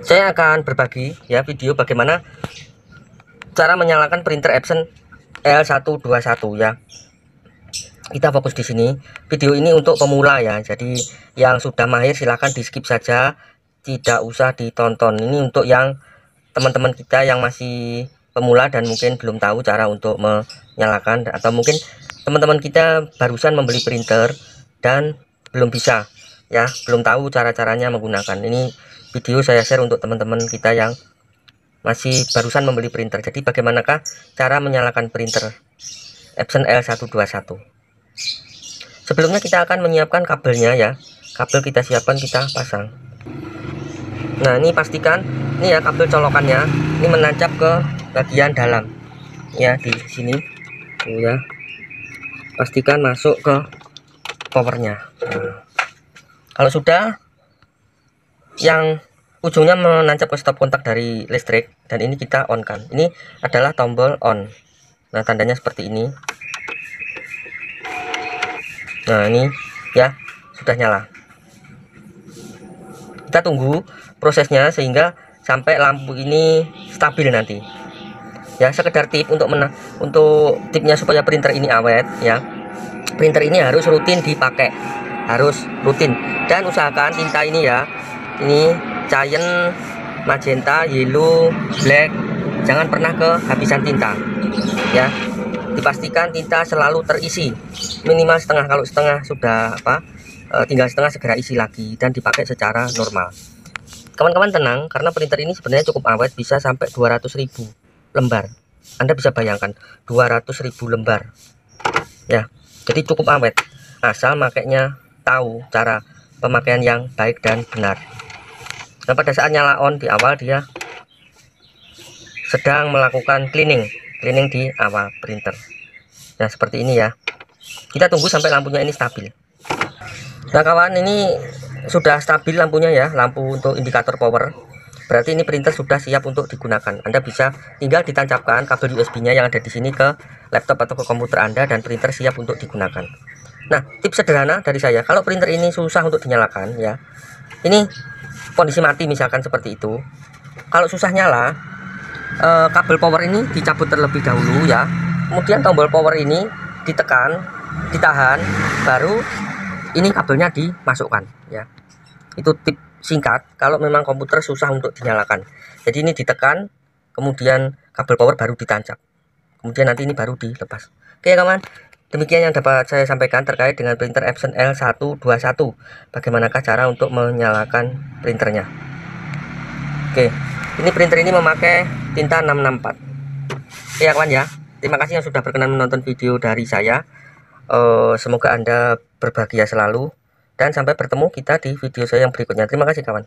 Saya akan berbagi ya video bagaimana cara menyalakan printer Epson L121 ya. Kita fokus di sini. Video ini untuk pemula ya. Jadi yang sudah mahir silahkan di skip saja, tidak usah ditonton. Ini untuk yang teman-teman kita yang masih pemula dan mungkin belum tahu cara untuk menyalakan, atau mungkin teman-teman kita barusan membeli printer dan belum bisa ya, belum tahu cara-caranya menggunakan. Ini video saya share untuk teman-teman kita yang masih barusan membeli printer. Jadi bagaimanakah cara menyalakan printer Epson L121. Sebelumnya kita akan menyiapkan kabelnya ya. Kabel kita siapkan, kita pasang. Nah, ini pastikan ini ya kabel colokannya ini menancap ke bagian dalam ya, di sini tuh ya. Pastikan masuk ke powernya. Nah, kalau sudah yang ujungnya menancap ke stop kontak dari listrik, dan ini kita on kan. Ini adalah tombol on. Nah, tandanya seperti ini. Nah, ini ya sudah nyala. Kita tunggu prosesnya sehingga sampai lampu ini stabil nanti. Ya, sekedar tip untuk tipnya supaya printer ini awet ya. Printer ini harus rutin dipakai, harus rutin, dan usahakan tinta ini ya, ini Giant, magenta, yellow, black, jangan pernah kehabisan tinta ya. Dipastikan tinta selalu terisi minimal setengah. Kalau setengah sudah tinggal setengah, segera isi lagi dan dipakai secara normal. Kawan-kawan tenang, karena printer ini sebenarnya cukup awet, bisa sampai 200.000 lembar. Anda bisa bayangkan 200.000 lembar ya, jadi cukup awet, asal makainya tahu cara pemakaian yang baik dan benar. Nah, pada saat nyala on di awal, dia sedang melakukan cleaning di awal printer. Nah, seperti ini ya. Kita tunggu sampai lampunya ini stabil. Nah kawan, ini sudah stabil lampunya ya, lampu untuk indikator power. Berarti ini printer sudah siap untuk digunakan. Anda bisa tinggal ditancapkan kabel USB-nya yang ada di sini ke laptop atau ke komputer Anda, dan printer siap untuk digunakan. Nah, tips sederhana dari saya, kalau printer ini susah untuk dinyalakan ya, ini kondisi mati misalkan seperti itu. Kalau susah nyala, kabel power ini dicabut terlebih dahulu ya, kemudian tombol power ini ditekan, ditahan, baru ini kabelnya dimasukkan ya. Itu tip singkat kalau memang komputer susah untuk dinyalakan. Jadi ini ditekan, kemudian kabel power baru ditancap, kemudian nanti ini baru dilepas. Oke kawan, demikian yang dapat saya sampaikan terkait dengan printer Epson L121. Bagaimanakah cara untuk menyalakan printernya. Oke, ini printer ini memakai tinta 664. Oke ya kawan ya, terima kasih yang sudah berkenan menonton video dari saya. Semoga Anda berbahagia selalu, dan sampai bertemu kita di video saya yang berikutnya. Terima kasih kawan.